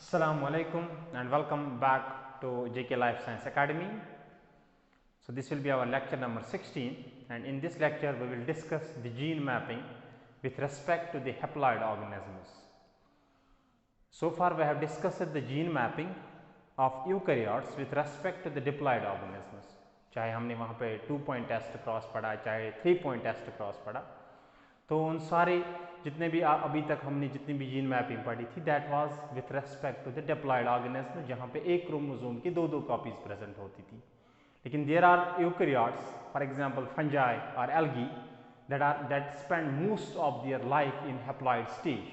Assalamu alaikum and welcome back to JK Life Science Academy. So this will be our lecture number 16, and in this lecture we will discuss the gene mapping with respect to the haploid organisms. So far we have discussed the gene mapping of eukaryotes with respect to the diploid organisms. चाहे हमने वहाँ पे 2 point test cross पढ़ा, चाहे 3 point test cross पढ़ा, तो उन सारे जितने भी अभी तक हमने जितनी भी जीन मैपिंग पढ़ी थी that was with respect to the diploid organism, जहाँ पे एक क्रोमोसोम की दो कॉपीज प्रेजेंट होती थी. लेकिन there are eukaryotes, for example fungi और algae, that spend most of their life in haploid stage.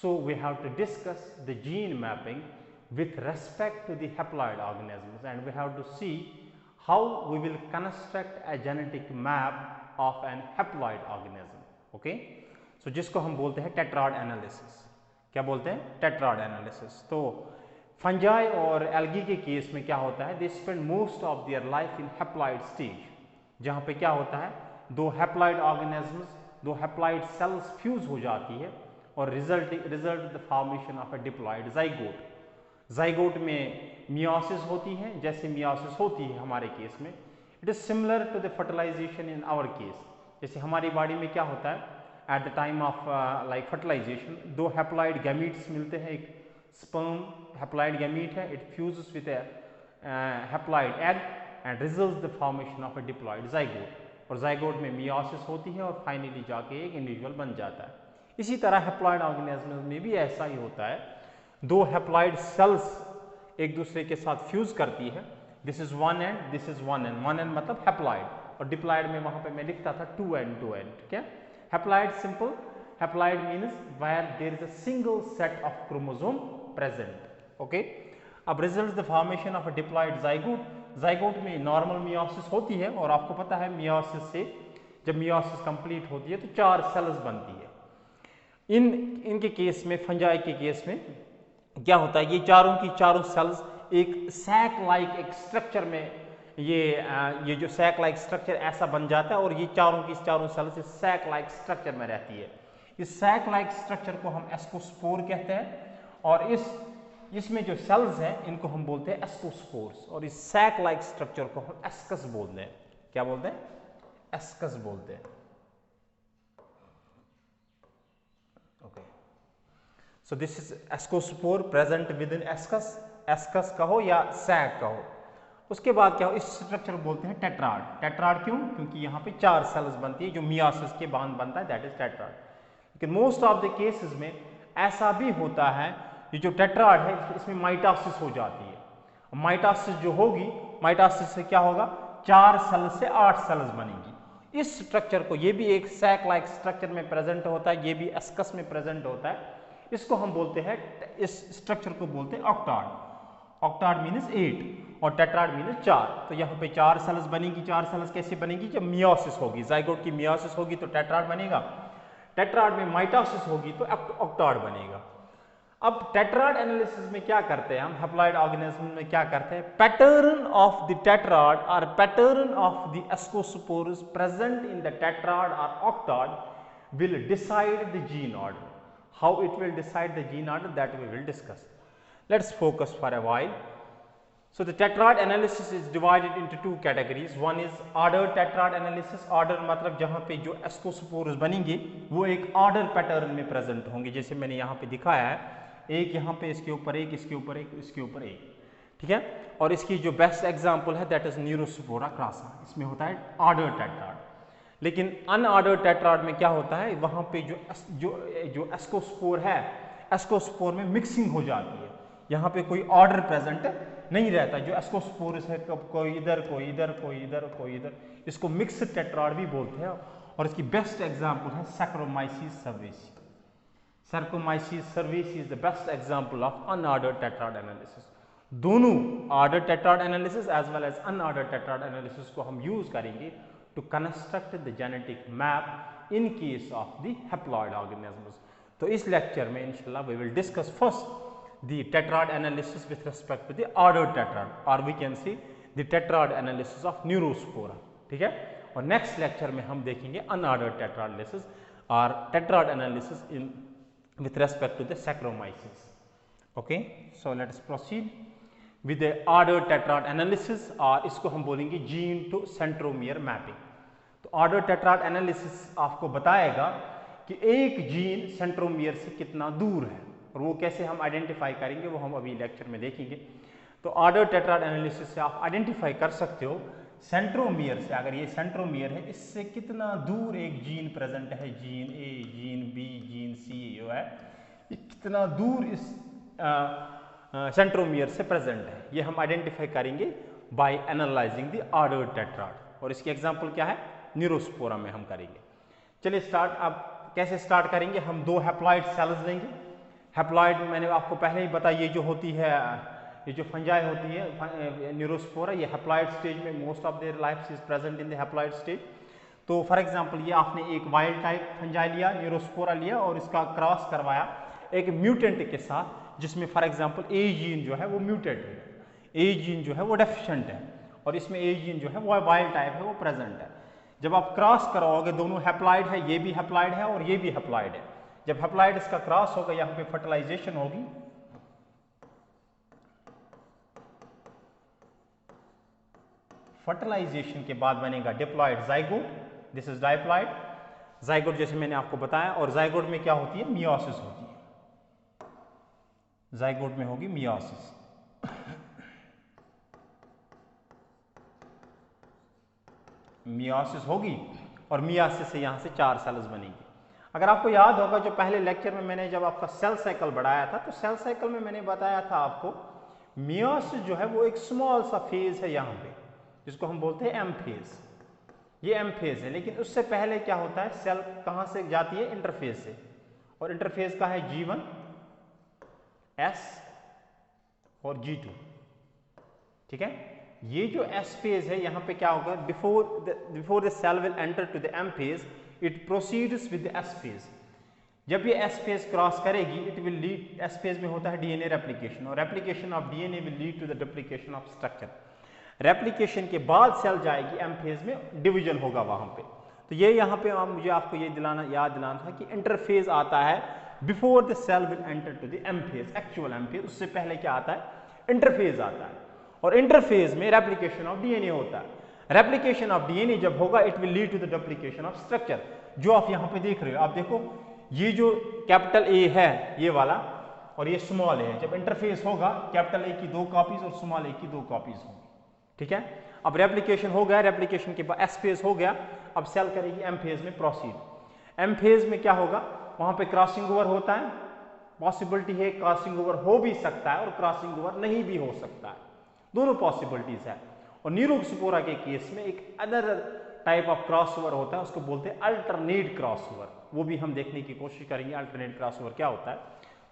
So we have to discuss the gene mapping with respect to the haploid organisms, and we have to see how we will construct a genetic map of an haploid organism. Okay, so जिसको हम बोलते हैं tetrad analysis. क्या बोलते हैं? Tetrad analysis. तो fungi और algae के केस में क्या होता है, they spend most of their life in haploid stage, जहाँ पे क्या होता है, दो हैप्लॉयड ऑर्गेनिजम्स, दो हैप्लॉयड सेल्स फ्यूज हो जाती है और result the formation of a diploid zygote. Zygote में मियोसिस होती है, जैसे मियोसिस होती है हमारे केस में. It is similar to the fertilisation in our case. जैसे हमारी बॉडी में क्या होता है, at the time of like fertilisation दो हैप्लॉयड गैमीट्स मिलते हैं. एक स्पर्म हैप्लॉयड गैमीट है, it fuses with haploid egg and results the formation of a diploid zygote. और जाइगोट में मियोसिस होती है और फाइनली जाके एक इंडिविजुअल बन जाता है. इसी तरह हैप्लॉयड ऑर्गेनिज्म में भी ऐसा ही होता है. दो हैप्लॉयड सेल्स एक दूसरे के साथ फ्यूज करती है. This is one end, this is one end. One end मतलब हैप्लॉयड, और डिप्लॉयड में वहां पे मैं लिखता था टू एंड. क्या haploid? Simple. Haploid means where there is a single set of chromosome present. Okay, अब results the formation of a diploid zygote. Zygote में नॉर्मल मियोसिस होती है, और आपको पता है मियोसिस से जब मियोसिस कंप्लीट होती है तो 4 सेल्स बनती है. इनके केस में, फंजाई के केस में क्या होता है, ये चारों की चारों सेल्स एक सैक लाइक एक स्ट्रक्चर में, ये जो सैक लाइक स्ट्रक्चर ऐसा बन जाता है, और ये चारों की चारों सेल्स इस सैक लाइक स्ट्रक्चर में रहती है. इस सैक लाइक स्ट्रक्चर को हम एस्कोस्पोर कहते हैं, और इसमें जो सेल्स हैं इनको हम बोलते हैं एस्कोस्पोर्स, और इस सैक लाइक स्ट्रक्चर को हम एस्कस बोलते हैं. क्या बोलते हैं? एस्कस बोलते हैं. Okay, so this is ascospore present with in ascus. Ascus कहो या सैक कहो. उसके बाद क्या हो, इस स्ट्रक्चर को बोलते हैं टेट्राड. टेट्राड क्यों? क्योंकि यहाँ पे 4 सेल्स बनती है, जो मियोसिस के बाद बनता है, दैट इज टेट्राड. लेकिन मोस्ट ऑफ द केसेस में ऐसा भी होता है, ये जो टेट्राड है इसमें माइटोसिस हो जाती है. माइटोसिस जो होगी, माइटोसिस से क्या होगा, 4 सेल से 8 सेल्स बनेगी. इस स्ट्रक्चर को, ये भी एक सैक लाइक स्ट्रक्चर में प्रेजेंट होता है, ये भी एस्कस में प्रेजेंट होता है. इसको हम बोलते हैं, इस स्ट्रक्चर को बोलते हैं ऑक्टाड. ऑक्टाड मीन्स 8 और टेट्राड मीन्स 4. तो यहाँ पे 4 सेल्स बनेगी. 4 सेल्स कैसे बनेगी? जब मियोसिस होगी, जाइगोट की मियोसिस होगी तो टेट्राड बनेगा. टेट्राड में माइटोसिस होगी तो ऑक्टाड बनेगा. अब टेट्राड एनालिसिस में क्या करते हैं हम, हैप्लॉयड ऑर्गेनिज्म में क्या करते हैं, पैटर्न ऑफ द टेट्राड और pattern of the ascospores present in the tetrad और octad will decide the gene order. How it will decide the gene order, that we will discuss. Let's focus for a while. So the tetrad analysis is divided into 2 categories. One is ordered tetrad analysis. Order मतलब जहाँ पे जो ascospores बनेंगे वो एक order pattern में present होंगे, जैसे मैंने यहाँ पे दिखाया है. एक यहाँ पे, इसके ऊपर एक, इसके ऊपर एक, इसके ऊपर एक. ठीक है. और इसकी जो बेस्ट एग्जाम्पल है दैट इज न्यूरोस्पोरा क्रासा. इसमें होता है ऑर्डर टेट्राड. लेकिन अनऑर्डर्ड टेट्राड में क्या होता है, वहां पे जो एस्कोस्पोर है, एस्कोस्पोर में मिक्सिंग हो जाती है. यहाँ पे कोई ऑर्डर प्रेजेंट नहीं रहता. जो एस्कोस्पोर्स है, कोई इधर, कोई इधर, कोई इधर, कोई इधर, इसको मिक्स्ड टेट्राड भी बोलते हैं. और इसकी बेस्ट एग्जांपल है Saccharomyces cerevisiae. Saccharomyces cerevisiae is the best example of unordered tetrad analysis. दोनों order tetrad analysis as well as unordered tetrad analysis को हम यूज करेंगे to construct the genetic map in case of the haploid organisms. तो इस lecture में इंशाल्लाह we will discuss first the tetrad analysis with respect to the ordered tetrad, or we can see the tetrad analysis of neurospora. ठीक है. और next lecture में हम देखेंगे अनऑर्डर्ड टेट्राड एनालिसिस और tetrad analysis in with respect to the Saccharomyces. Okay, so let us proceed with the order tetrad analysis, और इसको हम बोलेंगे जीन टू सेंट्रोमियर मैपिंग। तो ऑर्डर टेट्राड एनालिसिस आपको बताएगा कि एक जीन सेंट्रोमियर से कितना दूर है, और वो कैसे हम आइडेंटिफाई करेंगे वो हम अभी लेक्चर में देखेंगे। तो ऑर्डर टेट्राड एनालिसिस से आप आइडेंटिफाई कर सकते हो सेंट्रोमियर से, अगर ये सेंट्रोमियर है इससे कितना दूर एक जीन प्रेजेंट है, gene A, gene B, gene C जो है ये कितना दूर इस सेंट्रोमियर से प्रेजेंट है, ये हम आइडेंटिफाई करेंगे by analysing the order tetrad. और इसकी एग्जांपल क्या है, न्यूरोस्पोरा में हम करेंगे। चलिए स्टार्ट, अब कैसे स्टार्ट करेंगे, हम दो हैप्लॉइड सेल्स लेंगे। हैप्लॉइड मैंने आपको पहले ही बताया, ये जो होती है, ये जो फंजाई होती है न्यूरोस्पोरा, ये हैप्लॉइड स्टेज में most of their life is present in the haploid stage. तो फॉर एग्जांपल ये आपने एक वाइल्ड टाइप फंजाई लिया, न्यूरोस्पोरा लिया, और इसका क्रॉस करवाया एक म्यूटेंट के साथ, जिसमें फॉर एग्जांपल ए जीन जो है वो म्यूटेड है, ए जीन जो है वो डेफिशिएंट है, और इसमें ए जीन जो है वो वाइल्ड टाइप है, वो प्रेजेंट है। जब आप क्रॉस कराओगे, दोनों हैप्लॉइड है, ये भी हैप्लॉइड है और ये भी हैप्लॉइड है, जब हैप्लॉइड इसका क्रॉस होगा यहाँ पे फर्टिलाइजेशन होगी, फर्टिलाइजेशन के बाद बनेगा diploid zygote, this is diploid zygote, जैसे मैंने आपको बताया। और जाइगोट में क्या होती है, मियोसिस होती है, जाइगोट में होगी मियोसिस। मियोसिस होगी और मियोसिस से यहां से 4 सेल्स बनेंगी। अगर आपको याद होगा, जो पहले लेक्चर में मैंने जब आपका सेल साइकिल बढ़ाया था, तो सेल साइकिल में मैंने बताया था आपको मियोसिस जो है वो एक स्मॉल सा फेज है यहाँ पे, जिसको हम बोलते हैं एम फेज, ये एम फेज है। लेकिन उससे पहले क्या होता है, सेल कहां से जाती है, इंटरफेज से, और इंटरफेज का है G1, S और G2, ठीक है। ये जो S फेज है, यहाँ पे क्या होगा, before the cell will enter to the M phase, it proceeds with the S phase. जब ये S फेज क्रॉस करेगी, it will lead, S phase में होता है DNA रेप्लिकेशन, और replication of DNA will lead to the duplication of structure. Replication के बाद cell जाएगी M फेज में, डिवीजन होगा वहां पे। तो ये यहाँ पे मुझे आपको ये याद दिलाना था कि इंटरफेज आता है before the cell will enter to the M phase, actual M phase, उससे पहले क्या आता है, इंटरफेज आता है। और इंटरफेज में रेप्लिकेशन ऑफ DNA होता है। रेप्लिकेशन ऑफ DNA जब होगा, it will lead to the duplication of structure, जो आप यहाँ पे देख रहे हो। आप देखो, ये जो कैपिटल A है ये वाला, और ये स्मॉल A है, जब इंटरफेस होगा कैपिटल A की 2 कॉपीज और स्मॉल A की 2 कॉपीज होंगी, ठीक है। अब रेप्लिकेशन हो गया, रेप्लिकेशन के बाद S फेज हो गया, अब सेल करेगी M फेज में प्रोसीड। M फेज में क्या होगा, वहां पे क्रॉसिंग ओवर होता है, पॉसिबिलिटी है क्रॉसिंग ओवर हो भी सकता है और क्रॉसिंग ओवर नहीं भी हो सकता है, दोनों पॉसिबिलिटीज है। और न्यूरोस्पोरा के केस में एक other type of cross over होता है, उसको बोलते हैं अल्टरनेट क्रॉस ओवर, वो भी हम देखने की कोशिश करेंगे अल्टरनेट क्रॉस ओवर क्या होता है।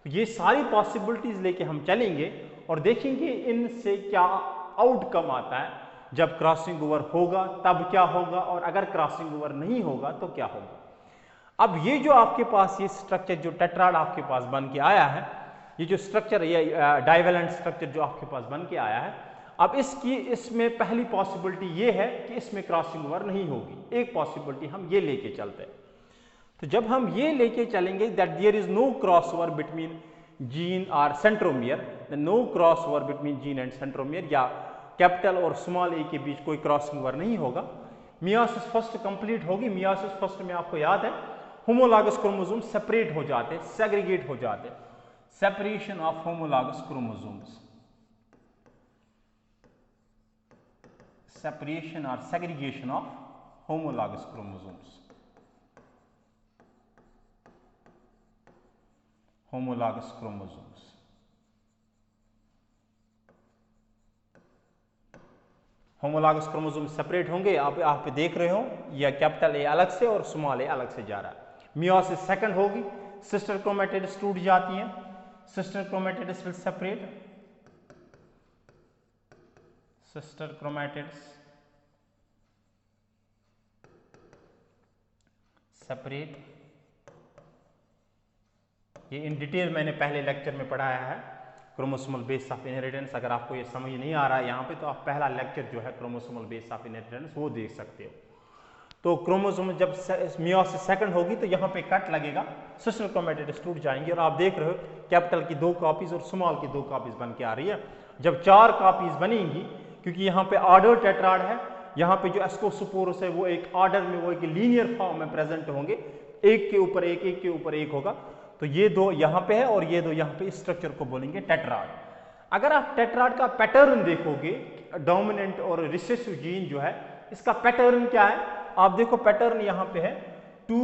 तो ये सारी पॉसिबिलिटीज लेके हम चलेंगे और देखेंगे इनसे क्या आउटकम आता है, जब क्रॉसिंग ओवर होगा तब क्या होगा, और अगर क्रॉसिंग ओवर नहीं होगा तो क्या होगा। अब ये जो आपके पास ये स्ट्रक्चर, जो टेट्राड आपके पास बन के आया है, ये जो स्ट्रक्चर, ये डाइवेलेंट स्ट्रक्चर जो आपके पास बन के आया है, अब इसमें पहली पॉसिबिलिटी ये है कि इसमें क्रॉसिंग ओवर नहीं होगी। एक पॉसिबिलिटी हम ये लेके चलते हैं। तो जब हम ये लेके चलेंगे that there is no cross over between gene और centromere, no cross over between gene and centromere, या कैपिटल और स्मॉल ए के बीच कोई क्रॉसिंग ओवर नहीं होगा, मियोसिस फर्स्ट कंप्लीट होगी। मियोसिस फर्स्ट में आपको याद है होमोलॉगस क्रोमोसोम सेपरेट हो जाते, सेग्रीगेट हो जाते, separation of homologous chromosomes, separation और segregation of homologous chromosomes, homologous chromosomes. Homologous chromosome separate होंगे, आप देख रहे हो, या कैपिटल ए अलग से और स्मॉल ए अलग से जा रहा है। मियोसिस सेकंड होगी, सिस्टर क्रोमैटिड्स टूट जाती हैं, sister chromatids will separate, sister chromatids separate. ये इन डिटेल मैंने पहले लेक्चर में पढ़ाया है, क्रोमोसोमल बेस ऑफ इनहेरिटेंस। अगर आपको ये समझ नहीं आ रहा है यहाँ पे, तो आप पहला लेक्चर जो है क्रोमोसोमल बेस ऑफ इनहेरिटेंस वो देख सकते हो। तो क्रोमोसोम जब मियोसिस सेकंड होगी तो यहाँ पे कट लगेगा, सिस्टर क्रोमैटिड्स टूट जाएंगे और आप देख रहे हो कैपिटल की 2 कॉपीज और स्मॉल की 2 कॉपीज बन के आ रही है। जब 4 कॉपीज बनेंगी, क्योंकि यहाँ पे ऑर्डर टेट्राड है, यहाँ पे जो एस्कोस्पोरस है वो एक ऑर्डर में, वो एक लीनियर फॉर्म में प्रेजेंट होंगे, एक के ऊपर एक, एक के ऊपर एक होगा। तो ये 2 यहाँ पे है और ये 2 यहाँ पे, इस स्ट्रक्चर को बोलेंगे टेट्राड। अगर आप टेट्राड का पैटर्न देखोगे, डोमिनेंट और रिसेसिव जीन जो है, इसका पैटर्न क्या है, आप देखो पैटर्न यहाँ पे है 2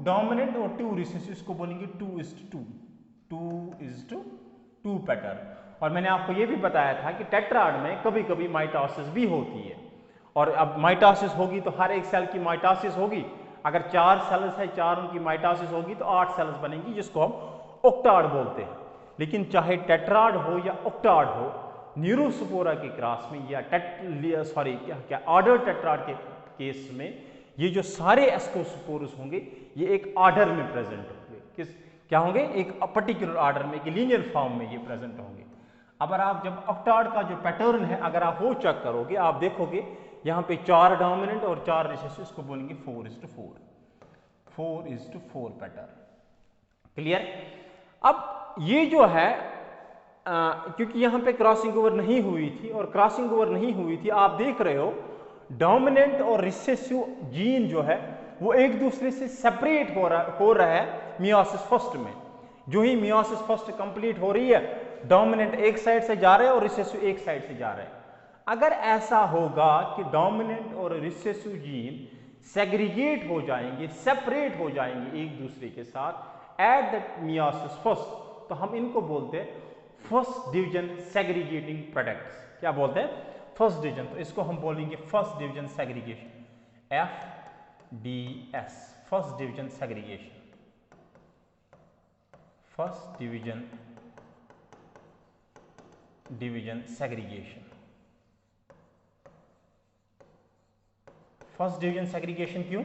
डोमिनेंट और 2 रिसेसिव, इसको बोलेंगे 2:2, 2:2 पैटर्न। और मैंने आपको ये भी बताया था कि टेट्राड में कभी कभी माइटोसिस भी होती है, और अब माइटोसिस होगी तो हर एक सेल की माइटोसिस होगी। अगर 4 सेल्स है, 4 की माइटोसिस होगी तो 8 सेल्स बनेंगी, जिसको हम ऑक्टाड बोलते हैं। लेकिन चाहे टेट्राड हो या ऑक्टाड हो, न्यूरोस्पोरा के क्रॉस में या ऑर्डर टेट्राड के केस में, ये जो सारे एस्कोस्पोरस होंगे ये एक ऑर्डर में प्रेजेंट होंगे। क्या होंगे? एक पर्टिकुलर ऑर्डर में, एक लीनियर फॉर्म में ये प्रेजेंट होंगे। अगर आप जब ऑक्टाड का जो पैटर्न है अगर आप वो चेक करोगे, आप देखोगे यहाँ पे 4 डोमिनेंट और 4 रिसेसिव, इसको बोलेंगे 4:4, 4:4 पैटर्न। क्लियर? अब ये जो है क्योंकि यहाँ पे क्रॉसिंग ओवर नहीं हुई थी, और क्रॉसिंग ओवर नहीं हुई थी, आप देख रहे हो डोमिनेंट और रिसेसिव जीन जो है वो एक दूसरे से सेपरेट हो रहा है मियोसिस फर्स्ट में। जो ही मियोसिस फर्स्ट कंप्लीट हो रही है, डोमिनेंट एक साइड से जा रहे हैं और रिसेसिव एक साइड से जा रहे हैं। अगर ऐसा होगा कि डोमिनेंट और रिसेसिव जीन सेग्रीगेट हो जाएंगे, सेपरेट हो जाएंगे एक दूसरे के साथ एट द मियोसिस फर्स्ट, तो हम इनको बोलते हैं फर्स्ट डिवीजन सेग्रीगेटिंग प्रोडक्ट्स। क्या बोलते हैं? First division. तो इसको हम बोलेंगे first division segregation, FDS, first division segregation, first division segregation. First division segregation क्यों?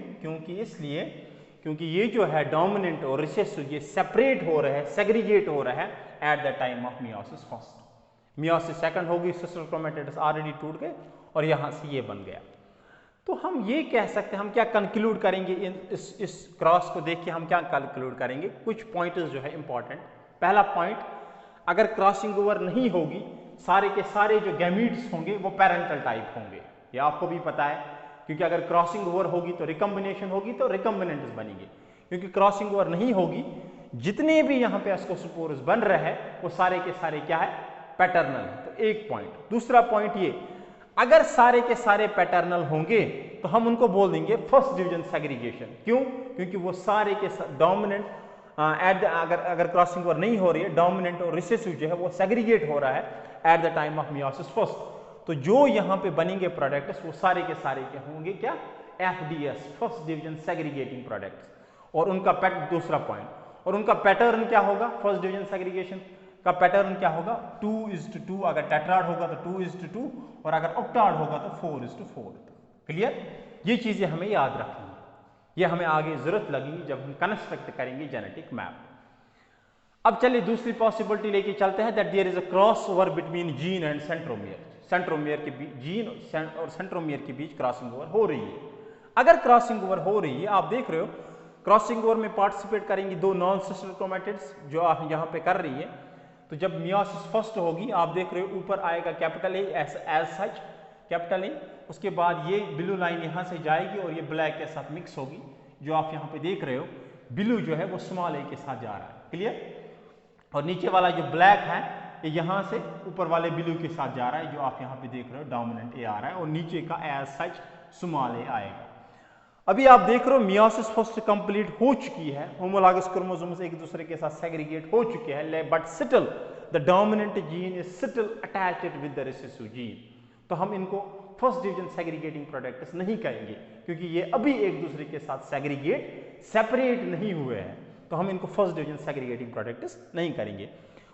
क्योंकि ये जो है डोमिनेंट और रिसेसिव ये सेपरेट हो रहे हैं, सेग्रीगेट हो रहा है at the time of meiosis first. Meiosis second होगी, सिस्टर क्रोमैटिड्स ऑलरेडी टूट गए और यहां से ये बन गया। तो हम ये कह सकते हैं, हम क्या कंक्लूड करेंगे इस क्रॉस को देख के, हम क्या कंक्लूड करेंगे? कुछ पॉइंट्स जो है इंपॉर्टेंट। पहला पॉइंट, अगर क्रॉसिंग ओवर नहीं होगी, सारे के सारे जो गैमीट्स होंगे वो पैरेंटल टाइप होंगे, ये आपको भी पता है। क्योंकि अगर क्रॉसिंग ओवर होगी तो रिकम्बिनेशन होगी तो रिकम्बिनेंट्स बनेंगे। क्योंकि क्रॉसिंग ओवर नहीं होगी, जितने भी यहाँ पे एस्कोस्पोरस बन रहे हैं वो सारे के सारे क्या है? पैटर्नल है। तो एक पॉइंट। दूसरा पॉइंट ये, अगर सारे के सारे पैटर्नल होंगे तो हम उनको बोल देंगे फर्स्ट डिवीजन सेग्रीगेशन। क्यों? क्योंकि वो सारे के डोमिनेंट अगर क्रॉसिंग ओवर नहीं हो रही है, डोमिनेंट और रिसेसिव जो है वो सेग्रीगेट हो रहा है at the time of meiosis first. तो जो यहाँ पे बनेंगे प्रोडक्ट्स वो सारे के सारे क्या होंगे? क्या? FDS, first division segregating products. और उनका दूसरा पॉइंट, और उनका पैटर्न क्या होगा? फर्स्ट डिवीजन सेग्रीगेशन का पैटर्न क्या होगा? 2:2। अगर टेट्राड होगा तो 2:2, और अगर ऑक्टाड होगा तो 4:4। क्लियर? ये चीजें हमें याद रखनी है, ये हमें आगे जरूरत लगेगी जब हम कंस्ट्रक्ट करेंगे जेनेटिक मैप। अब चलिए दूसरी पॉसिबिलिटी लेके चलते हैं, that there is a cross over between gene and centromere. Centromere के बीच, जीन और सेंट्रोमियर के बीच क्रॉसिंग ओवर हो रही है। अगर क्रॉसिंग ओवर हो रही है, आप देख रहे हो क्रॉसिंग ओवर में पार्टिसिपेट करेंगी 2 नॉन सिस्टर क्रोमैटिड्स जो आप यहाँ पे कर रही है। तो जब मियोसिस फर्स्ट होगी, आप देख रहे हो ऊपर आएगा capital A as such, capital A. उसके बाद ये ब्लू लाइन यहाँ से जाएगी और ये ब्लैक के साथ मिक्स होगी। जो आप यहाँ पे देख रहे हो ब्लू जो है वो स्मॉल ए के साथ जा रहा है। क्लियर? और नीचे वाला जो ब्लैक है ये यहाँ से ऊपर वाले ब्लू के साथ जा रहा है, जो आप यहाँ पे देख रहे हो डोमिनेंट ए आ रहा है, और नीचे का एज सच स्मॉल ए आएगा। अभी आप देख रहे हो मियोसिस फर्स्ट कंप्लीट हो चुकी है, होमोलॉगस क्रोमोसोम्स एक दूसरे के साथ सेग्रीगेट हो चुके हैं, but still the dominant gene is still attached with the recessive gene. तो हम इनको फर्स्ट डिवीजन सेग्रीगेटिंग प्रोडक्ट्स नहीं कहेंगे, क्योंकि ये अभी एक दूसरे के साथ सेपरेट नहीं हुए हैं, तो हम इनको फर्स्ट डिवीजन सेग्रीगेटिंग प्रोडक्ट्स नहीं करेंगे।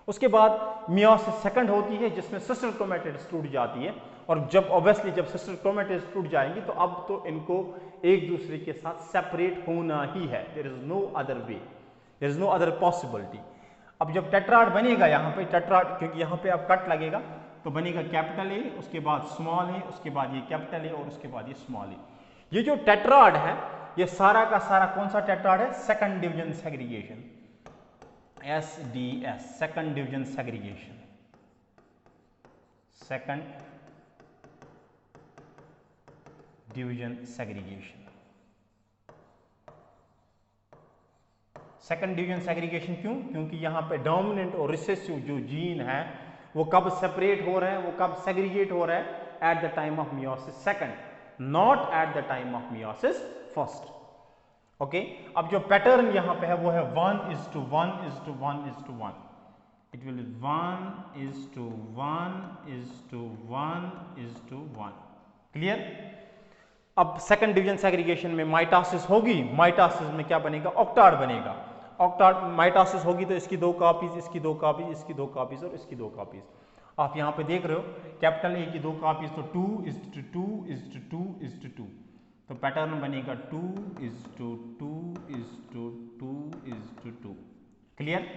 उसके बाद मियोसिस सेकंड होती है, जिसमें सिस्टर क्रोमैटिड्स टूट जाती है, और जब ऑब्वियसली जब सिस्टर क्रोमैटिड्स टूट जाएंगी तो अब तो इनको एक दूसरे के साथ सेपरेट होना ही है। There is no other way, there is no other possibility. अब जब टेट्राड बनेगा, यहाँ पे टेट्राड, क्योंकि यहाँ पे अब कट लगेगा तो बनेगा कैपिटल ए, उसके बाद स्मॉल ए, उसके बाद ये कैपिटल ए और उसके बाद ये स्मॉल ए। ये जो टेट्राड है ये सारा का सारा कौन सा टेट्राड है? Second division segregation, SDS, second division segregation, second division segregation. Second division segregation क्यों? क्योंकि यहां पे डोमिनेंट और रिसेसिव जो जीन है वो कब सेपरेट हो रहे हैं, वो कब सेग्रीगेट हो रहे हैं? Eight the time of meiosis second, not at the time of meiosis first. Okay, अब जो पैटर्न यहां पे है वो है 1:1:1:1। It will 1:1:1:1। क्लियर? अब सेकंड डिवीजन सेग्रीगेशन में माइटोसिस होगी, माइटोसिस में क्या बनेगा? ऑक्टाड बनेगा। ऑक्टाड माइटोसिस होगी तो इसकी 2 कॉपीज, इसकी 2 कॉपीज, इसकी 2 कॉपीज और इसकी 2 कॉपीज। आप यहां पे देख रहे हो कैपिटल ए की 2 कॉपीज तो 2:2:2:2। तो पैटर्न बनेगा 2:2:2:2। क्लियर?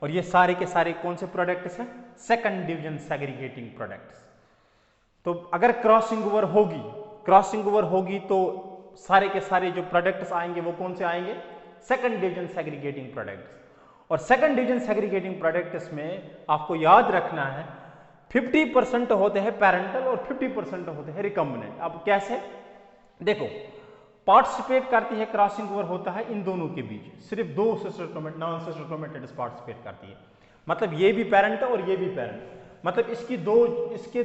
और ये सारे के सारे कौन से प्रोडक्ट्स हैं? Second division segregating products. तो अगर क्रॉसिंग ओवर होगी तो सारे के सारे जो प्रोडक्ट्स आएंगे वो कौन से आएंगे? Second division segregating products. और सेकंड डिवीजन सेग्रीगेटिंग प्रोडक्ट्स में आपको याद रखना है 50% होते हैं पैरेंटल और 50% होते हैं रिकम्बिनेंट। अब कैसे? देखो, पार्टिसिपेट करती है, क्रॉसिंग ओवर होता है इन दोनों के बीच, सिर्फ 2 sister chromate, non sister chromatids participate करती है। मतलब ये भी पैरेंट और ये भी पैरेंट, मतलब इसके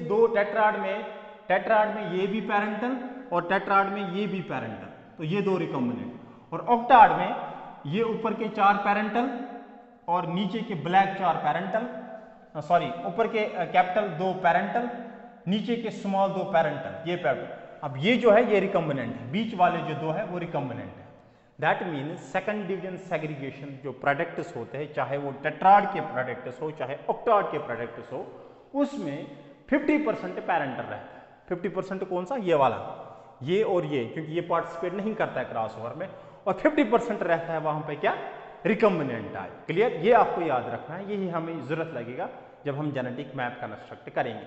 दो टेट्राड में ये भी पैरेंटल और टेट्राड में ये भी पैरेंटल, तो ये 2 रिकम्बिनेंट। और ऑक्टाड में ये ऊपर के 4 पैरेंटल और नीचे के ब्लैक 4 पैरेंटल, सॉरी ऊपर के कैपिटल 2 पैरेंटल, नीचे के स्मॉल 2 पैरेंटल, ये पैरेंटल। अब ये जो है ये रिकम्बिनेंट है, बीच वाले जो 2 है वो रिकम्बिनेंट है। That means second division segregation जो प्रोडक्ट्स होते हैं, चाहे वो टेट्राड के प्रोडक्ट्स हो चाहे ऑक्टाड के प्रोडक्ट्स हो, उसमें 50% पैरेंटल रहता है। 50% कौन सा? ये वाला, ये और ये, क्योंकि ये पार्टिसिपेट नहीं करता है क्रॉसओवर में। और 50% रहता है वहां पे क्या? Recombinant type. क्लियर? ये आपको याद रखना है, यही हमें जरूरत लगेगा जब हम जेनेटिक मैप कंस्ट्रक्ट करेंगे।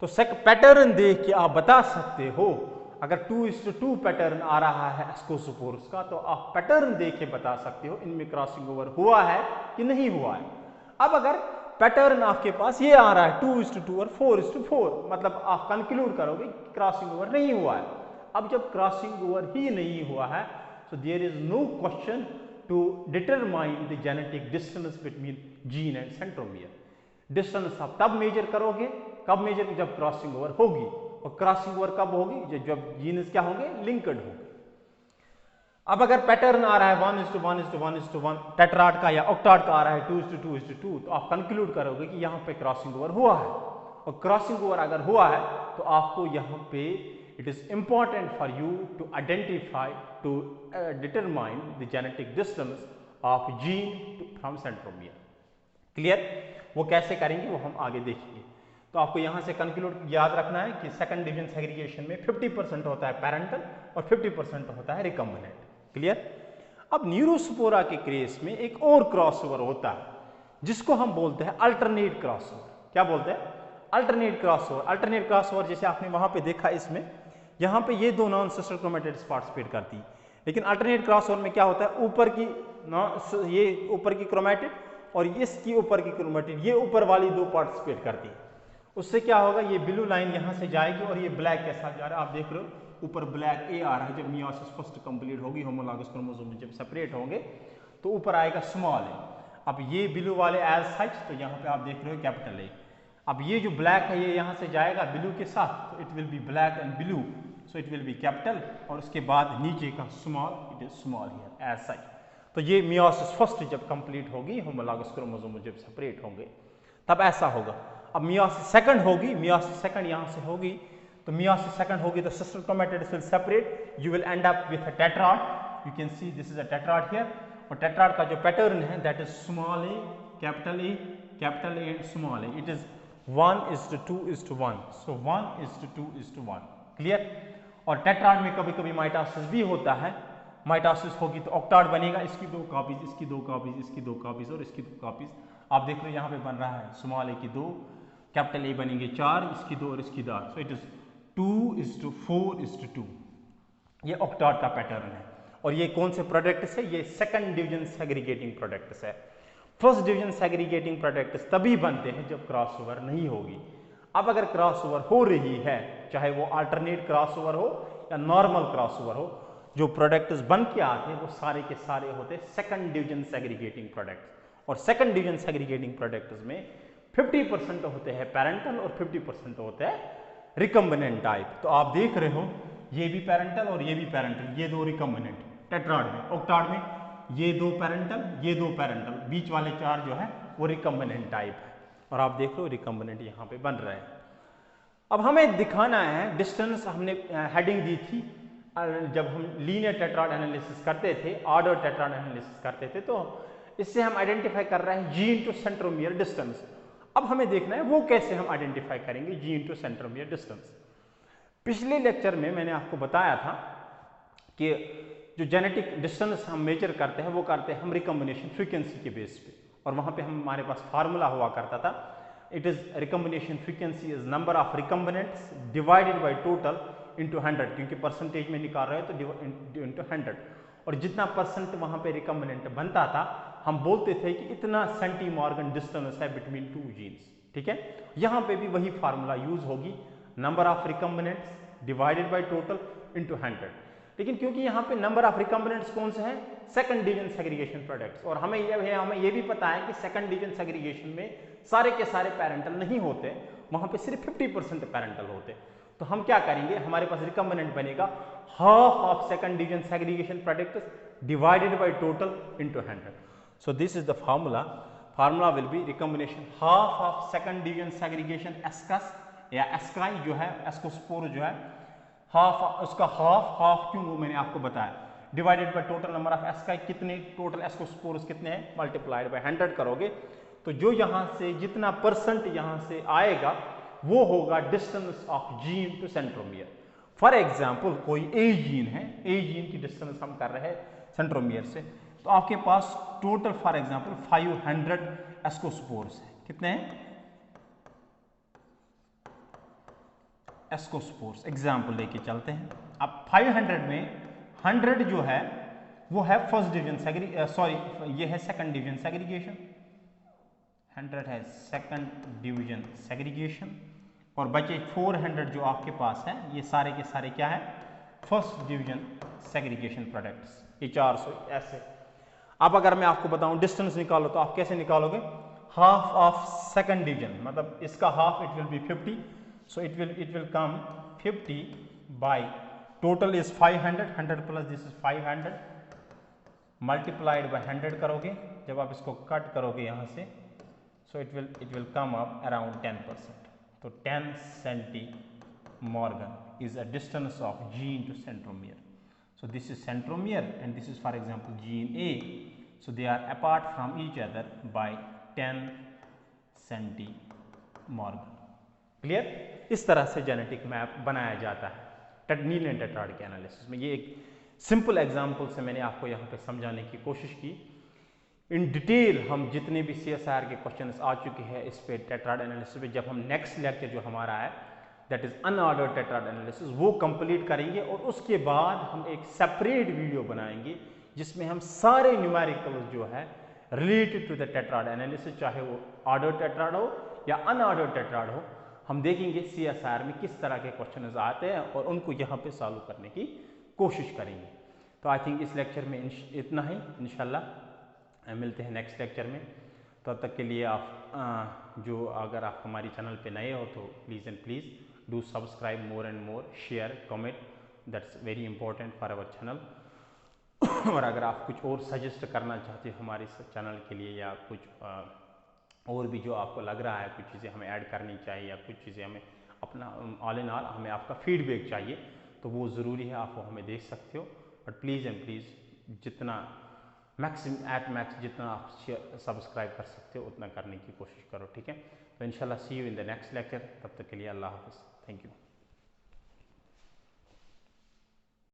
तो पैटर्न देख के आप बता सकते हो, अगर 2:2 पैटर्न आ रहा है एस्कोसोपोर्स का, तो आप पैटर्न देख के बता सकते हो इनमें क्रॉसिंग ओवर हुआ है कि नहीं हुआ है। अब अगर पैटर्न आपके पास ये आ रहा है 2:2 और 4:4, मतलब आप कंक्लूड करोगे क्रॉसिंग ओवर नहीं हुआ है। अब जब क्रॉसिंग ओवर ही नहीं हुआ है, so there is no question to determine the genetic distance between gene and centromere. Distance आप तब मेजर करोगे, कब मेजर? जब क्रॉसिंग ओवर होगी। और क्रॉसिंग ओवर कब होगी? जब जीन्स क्या होंगे? लिंक्ड होंगे। अब अगर पैटर्न आ रहा है 1:1:1:1 टेट्राड का या ऑक्टाड का आ रहा है 2:2:2, तो आप कंक्लूड करोगे कि यहाँ पे क्रॉसिंग ओवर हुआ है। और क्रॉसिंग ओवर अगर हुआ है तो आपको यहाँ पे it is important for you to identify, to determine the genetic distance of gene from centromere. Clear? वो कैसे करेंगे वो हम आगे देखेंगे। तो आपको यहाँ से कंक्लूड याद रखना है कि सेकंड डिवीजन सेग्रीगेशन में 50% होता है पैरेंटल और 50% होता है रिकम्बिनेंट। क्लियर? अब न्यूरोस्पोरा के केस में एक और क्रॉसओवर होता है जिसको हम बोलते हैं अल्टरनेट क्रॉसओवर। क्या बोलते हैं? Alternate crossover. अल्टरनेट क्रॉसओवर जैसे आपने वहां पे देखा, इसमें यहाँ पे ये 2 नॉन सिस्टर क्रोमेटिड्स पार्टिसिपेट करती है, लेकिन अल्टरनेट क्रॉसओवर में क्या होता है? ऊपर की ये ऊपर की क्रोमेटिड और इसकी ऊपर की क्रोमेटिड, ये ऊपर वाली 2 पार्टिसिपेट करती है। उससे क्या होगा? ये ब्लू लाइन यहाँ से जाएगी और ये ब्लैक के साथ जा रहा है। आप देख रहे हो ऊपर ब्लैक ए आ रहा है। जब मियोसिस फर्स्ट कंप्लीट होगी, होमोलॉगस क्रोमोसोम जब सेपरेट होंगे तो ऊपर आएगा स्मॉल ए। अब ये ब्लू वाले एज सच, तो यहाँ पे आप देख रहे हो कैपिटल ए। अब ये जो ब्लैक है ये यहाँ से जाएगा ब्लू के साथ, तो it will be black and blue, so it will be capital, और उसके बाद नीचे का small, it is small here as such. तो ये मियोसिस फर्स्ट जब कंप्लीट होगी, होमोलॉगस क्रोमोसोम जब सेपरेट होंगे तब ऐसा होगा। अब मियोसिस सेकंड होगी, मियोसिस सेकंड यहाँ से होगी, तो मियोसिस सेकंड होगी तो sister chromatids will separate, you will end up with a tetrad. You can see this is a tetrad here, और टेट्राड का जो पैटर्न है that is small A, capital A and small A. It is 1:2:1, so 1:2:1। Clear? और tetrad में कभी कभी mitosis भी होता है। माइटोसिस होगी तो ऑक्टाड बनेगा, इसकी 2 कॉपीज, इसकी 2 कॉपीज, इसकी 2 कॉपीज और इसकी 2 कॉपीज। आप देख रहे हो यहाँ पे बन रहा है स्मॉल ए की 2, कैपिटल ए बनेंगे 4, इसकी 2 और इसकी 2, सो इट इज 2:4:2। ये ऑक्टाट का पैटर्न है। और ये कौन से प्रोडक्ट्स है? ये सेकंड डिवीजन सेग्रीगेटिंग प्रोडक्ट्स है। फर्स्ट डिवीजन सेग्रीगेटिंग प्रोडक्ट्स तभी बनते हैं जब क्रॉसओवर नहीं होगी। अब अगर क्रॉसओवर हो रही है, चाहे वो अल्टरनेट क्रॉसओवर हो या नॉर्मल क्रॉसओवर हो, जो प्रोडक्ट्स बन के आते हैं वो सारे के सारे होते हैं सेकंड डिवीजन सेग्रीगेटिंग प्रोडक्ट्स। और सेकंड डिवीजन सेग्रीगेटिंग प्रोडक्ट्स में 50% होते हैं पैरेंटल और 50% होते हैं रिकम्बिनेंट टाइप। तो आप देख रहे हो ये भी पैरेंटल और ये भी पैरेंटल, ये दो रिकम्बिनेंट टेट्राड में। ऑक्टाड में ये दो पैरेंटल, ये दो पैरेंटल, बीच वाले चार जो है वो रिकम्बिनेंट टाइप है। और आप देख लो रिकम्बिनेंट यहाँ पे बन रहे हैं। अब हमें दिखाना है डिस्टेंस, हमने हेडिंग दी थी जब हम लीनियर टेट्राड एनालिसिस करते थे, ऑर्डर टेट्राड एनालिसिस करते थे, तो इससे हम आइडेंटिफाई कर रहे हैं जी इंटू सेंट्रोमियर डिस्टेंस। अब हमें देखना है वो कैसे हम आइडेंटिफाई करेंगे जी इंटू सेंट्रोमियर डिस्टेंस। पिछले लेक्चर में मैंने आपको बताया था कि जो जेनेटिक डिस्टेंस हम मेजर करते हैं वो करते हैं हम रिकम्बिनेशन फ्रीक्वेंसी के बेस पे, और वहाँ पे हमारे पास फार्मूला हुआ करता था, it is recombination frequency is number of recombinants divided by total into 100, क्योंकि परसेंटेज में निकाल रहे हो तो इंटू 100, और जितना परसेंट वहाँ पे रिकम्बिनेंट बनता था हम बोलते थे कि इतना सेंटीमॉर्गन डिस्टेंस है बिटवीन टू जीन्स। ठीक है, यहाँ पे भी वही फार्मूला यूज होगी, number of recombinants divided by total into 100। लेकिन क्योंकि यहाँ पे नंबर ऑफ रिकम्बिनेंट्स कौन से हैं? सेकंड डिवीजन सेग्रीगेशन प्रोडक्ट्स, और हमें ये भी पता है कि सेकंड डिवीजन सेग्रीगेशन में सारे के सारे पैरेंटल नहीं होते, वहाँ पे सिर्फ 50% पैरेंटल होते। तो हम क्या करेंगे, हमारे पास रिकम्बिनेंट बनेगा half of second division segregation products divided by total into 100। So this is the formula will be recombination half of second division segregation ascus या एस्काई जो है, एस्कोस्पोर जो है, हाफ उसका हाफ क्यों वो मैंने आपको बताया, divided by total number of ASCII, कितने टोटल एस्कोस्पोर्स कितने हैं, मल्टीप्लाइड बाय 100 करोगे तो जो यहाँ से जितना परसेंट यहाँ से आएगा वो होगा distance of gene to centromere. For example कोई ए जीन है, ए जीन की डिस्टेंस हम कर रहे हैं सेंट्रोमियर से, तो आपके पास टोटल फॉर एग्जाम्पल 500 एस्कोस्पोर्स है। कितने हैं एस्कोस्पोर्स? एग्जाम्पल लेके चलते हैं। अब 500 में 100 जो है वो है फर्स्ट डिवीजन ये है सेकंड डिवीजन सेग्रीगेशन, 100 है सेकंड डिवीजन सेग्रीगेशन, और बचे 400 जो आपके पास है ये सारे के सारे क्या है, फर्स्ट डिवीजन सेग्रीगेशन प्रोडक्ट्स, ये 400 ऐसे। अब अगर मैं आपको बताऊं डिस्टेंस निकालो तो आप कैसे निकालोगे, हाफ ऑफ सेकंड डिवीजन, मतलब इसका half it will B 50, so it will come 50 by total is 500, 100 plus this is 500 multiplied by 100 करोगे, जब आप इसको कट करोगे यहाँ से, so it will come up around 10%, तो 10 centimorgan is a distance of gene to centromere. So this is centromere and this is for example gene A, so they are apart from each other by 10 centimorgan. Clear? इस तरह से genetic map बनाया जाता है linear tetrad के analysis में। ये एक सिंपल एग्जांपल से मैंने आपको यहाँ पे समझाने की कोशिश की। इन डिटेल हम जितने भी CSIR के क्वेश्चंस आ चुके हैं इस पे टेट्राड एनालिसिस पे, जब हम नेक्स्ट लेक्चर जो हमारा है that is unordered tetrad analysis वो कंप्लीट करेंगे, और उसके बाद हम एक सेपरेट वीडियो बनाएंगे जिसमें हम सारे न्यूमेरिकल्स जो है related to the tetrad analysis, चाहे वो ऑर्डर्ड टेट्राड हो या अनऑर्डर्ड टेट्राड हो, हम देखेंगे CSIR में किस तरह के क्वेश्चन आते हैं और उनको यहाँ पे सॉल्व करने की कोशिश करेंगे। तो आई थिंक इस लेक्चर में इतना ही, इंशाल्लाह मिलते हैं नेक्स्ट लेक्चर में। तो तब तक के लिए आप जो अगर आप हमारी चैनल पे नए हो तो please and please do subscribe more and more, share, comment, that's very important for our channel. और अगर आप कुछ और सजेस्ट करना चाहते हो हमारे चैनल के लिए, या कुछ और भी जो आपको लग रहा है कुछ चीज़ें हमें ऐड करनी चाहिए, या कुछ चीज़ें हमें अपना ऑल इन ऑल हमें आपका फीडबैक चाहिए, तो वो ज़रूरी है, आप वो हमें दे सकते हो। बट प्लीज़ एंड प्लीज़ जितना मैक्स जितना आप सब्सक्राइब कर सकते हो उतना करने की कोशिश करो, ठीक है? तो इंशाल्लाह see you in the next lecture, तब तक के लिए अल्लाह हाफ़िज़, थैंक यू।